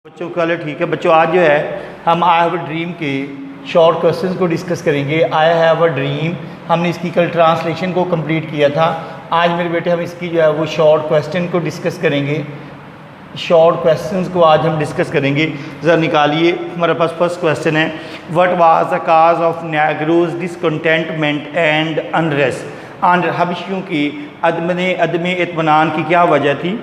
बच्चों का ठीक है बच्चों। आज जो है हम आई हैव अ ड्रीम के शॉर्ट क्वेश्चंस को डिस्कस करेंगे। आई हैव अ ड्रीम, हमने इसकी कल ट्रांसलेशन को कंप्लीट किया था। आज मेरे बेटे हम इसकी जो है वो शॉर्ट क्वेश्चन को डिस्कस करेंगे। शॉर्ट क्वेश्चंस को आज हम डिस्कस करेंगे। ज़रा निकालिए, हमारे पास फर्स्ट क्वेश्चन है, what was the cause of Negroes discontentment and unrest. हबशियों की अदम इत्मीनान की क्या वजह थी?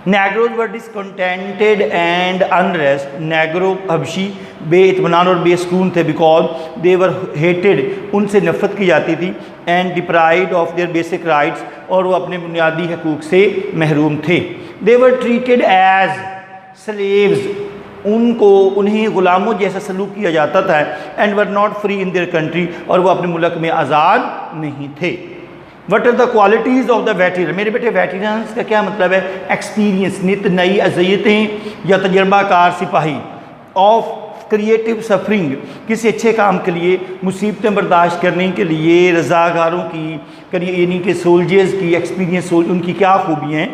Negroes were discontented and unrest. Negro हबशी बेइत्मीनान और बेसकून थे बिकॉज दे वर हेटेड, उनसे नफरत की जाती थी, and deprived of their basic rights, और वो अपने बुनियादी हकूक़ से महरूम थे। They were treated as slaves, उन्हें ग़ुलामों जैसा सलूक किया जाता था, and were not free in their country, और वो अपने मुल्क में आज़ाद नहीं थे। What are the qualities of the veteran. मेरे बेटे वेटरन्स का क्या मतलब है? एक्सपीरियंस, नित नई अज़ियतें या तजर्बाकार सिपाही। ऑफ क्रिएटिव सफरिंग, किसी अच्छे काम के लिए मुसीबतें बर्दाश्त करने के लिए रज़ाकारों की यानी कि सोल्जर्स की एक्सपीरियंस, उनकी क्या खूबियाँ हैं।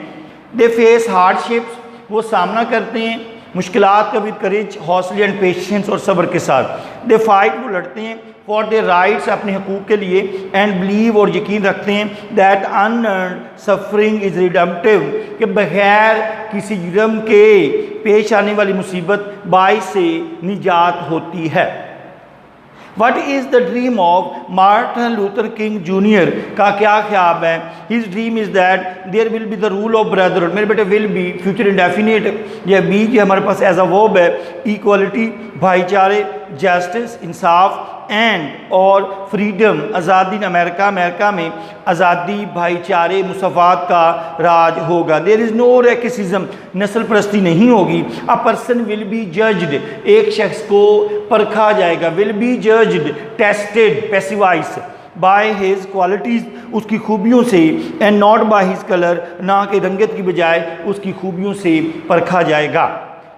दे फेस हार्डशिप्स, वो सामना करते हैं मुश्किलात का विद करेज, हौसले एंड पेशेंस और सब्र के साथ। दे फाइट, वो लड़ते हैं फॉर देयर राइट्स, अपने हकूक़ के लिए, एंड बिलीव, और यकीन रखते हैं that unearned suffering is redemptive, कि बगैर किसी जुर्म के पेश आने वाली मुसीबत बाइस से निजात होती है। What is the dream of Martin Luther King junior का क्या ख्याल है? His dream is that there will be the rule of brotherhood. मेरे बेटे विल बी फ्यूचर इंडेफिनिट, यह बी जो हमारे पास एज अ वर्ब है। इक्वलिटी, भाईचारे, जस्टिस, इंसाफ, एंड और फ्रीडम, आज़ादी। अमेरिका में आज़ादी, भाईचारे, मुसाफात का राज होगा। देयर इज़ नो रैकिसिज्म, नस्ल परस्ती नहीं होगी। A person will be judged, एक शख्स को परखा जाएगा। Will be judged, tested, passivise, by his qualities, उसकी खूबियों से, and not by his colour, ना कि रंगत की बजाय उसकी खूबियों से परखा जाएगा।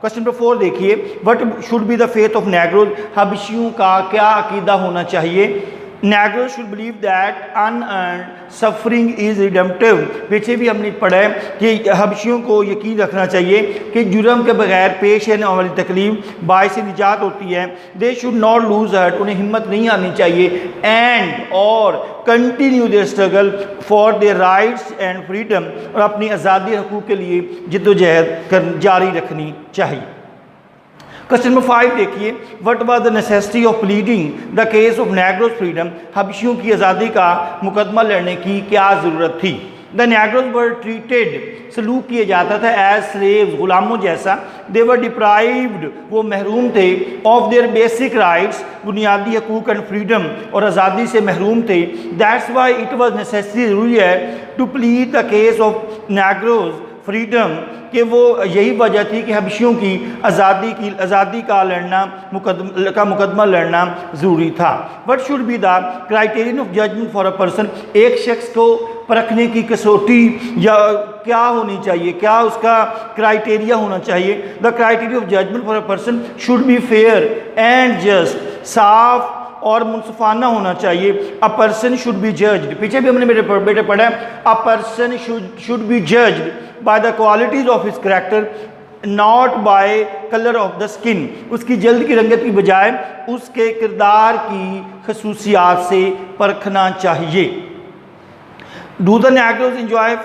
क्वेश्चन नंबर 4 देखिए, what should be the faith of Negroes. हबशियों का क्या अकीदा होना चाहिए? Negroes should believe that unearned suffering is redemptive. पीछे भी हमने पढ़ा है कि हबशियों को यकीन रखना चाहिए कि जुर्म के बगैर पेश आने वाली तकलीफ बाइस से निजात होती है। They should not lose heart, उन्हें हिम्मत नहीं आनी चाहिए, एंड और continue their struggle for their rights and freedom, और अपनी आज़ादी हकूक़ के लिए जिद्दोजहद जारी रखनी चाहिए। क्वेश्चन नंबर 5 देखिए, what was the necessity of pleading the case of नेग्रोज freedom. हबशियों की आज़ादी का मुकदमा लड़ने की क्या ज़रूरत थी? द नेग्रोज वर ट्रीटेड, सलूक किया जाता था, एज स्लेव्स, ग़ुलामों जैसा। दे वर डिप्राइव्ड, वो महरूम थे, ऑफ देयर बेसिक राइट्स, बुनियादी हकूक़, एंड फ्रीडम, और आज़ादी से महरूम थे। That's why it was necessary, ज़रूरी है, to plead the case of नेग्रोज freedom, कि वो यही वजह थी कि हबशियों की आज़ादी का मुकदमा लड़ना ज़रूरी था। What should be the criterion of judgement for a person. एक शख्स को परखने की कसौटी या क्या होनी चाहिए, क्या उसका क्राइटेरिया होना चाहिए? The criteria of judgement for a person should be fair and just, साफ और मुनसफाना होना चाहिए। A person should be judged, पीछे भी हमने मेरे बेटे पढ़ा है, a person should be judged by the qualities of his character, not by colour of the skin, उसकी जल्द की रंगत की बजाय उसके किरदार की खसूसियात से परखना चाहिए। Do the नेग्रोज enjoy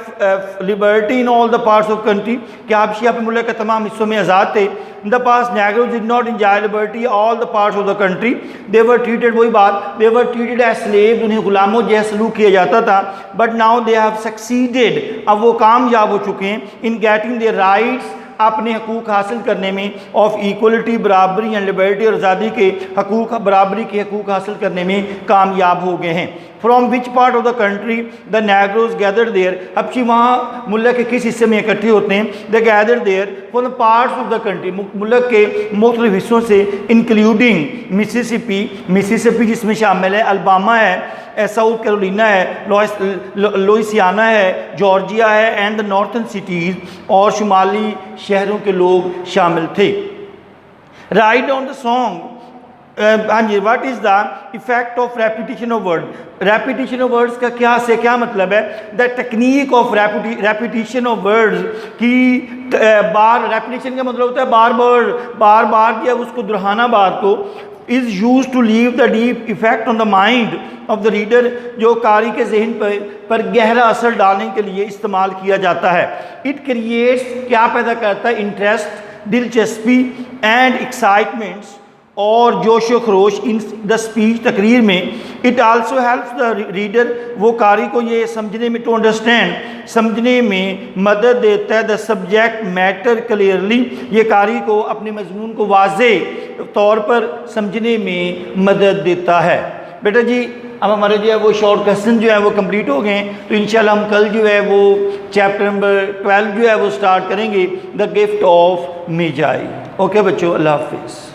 liberty in all the parts of country. क्या हबशी अपने मुल्क के तमाम हिस्सों में आज़ाद थे? In the pass नेग्रोज did not enjoy liberty all the parts of the country. They were treated, वही बात, दे वर ट्रीटेड एज स्लेव्स, उन्हें ग़ुलामों जैसा सलूक किया जाता था। But now they have succeeded, अब वो कामयाब हो चुके हैं, इन गेटिंग देयर राइट्स, अपने हकूक़ हासिल करने में, ऑफ इक्वलिटी, बराबरी, एंड लिबर्टी, और आज़ादी के हकूक़, बराबरी के हकूक़ हासिल करने में कामयाब हो गए हैं। From which part of the country the Negroes gathered there. हबशी वहाँ मुल्क के किस हिस्से में इकट्ठे होते हैं? The gathered there from the parts of the country, मुल्क के मुख्तलिफ हिस्सों से, इंक्लूडिंग मिसिसिपी जिसमें शामिल है, अलबामा है, साउथ कैरोलिना है, लोइसियाना है, जॉर्जिया है, एंड द नॉर्थन सिटीज़, और शुमाली शहरों के लोग शामिल थे। राइट ऑन द सॉन्ग हाँ जी, what is the effect of repetition of word. Repetition of words का क्या मतलब है? The technique of repetition of words की बार, रेपिटेशन का मतलब होता है बार बार जो है उसको दोहराना बात को, is use to leave the deep effect on the mind of the reader, जो कारी के जहन पर गहरा असर डालने के लिए इस्तेमाल किया जाता है। इट क्रिएट्स, क्या पैदा करता है? इंटरेस्ट, दिलचस्पी एंड एक्साइटमेंट्स और जोश व खरोश इन द स्पीच, तकरीर में। It also helps the reader, वो कारी को ये समझने में, टू अंडरस्टैंड, समझने में मदद देता है। द सब्जेक्ट मैटर क्लियरली, ये कारी को अपने मजमून को वाज़ेह तौर पर समझने में मदद देता है। बेटा जी अब हमारे जो है वो शॉर्ट क्वेश्चन जो है वो कंप्लीट हो गए, तो इंशाल्लाह हम कल जो है वो चैप्टर नंबर 12 जो है वो स्टार्ट करेंगे, द गिफ्ट ऑफ मेजाई। ओके बच्चों, अल्लाह हाफिज़।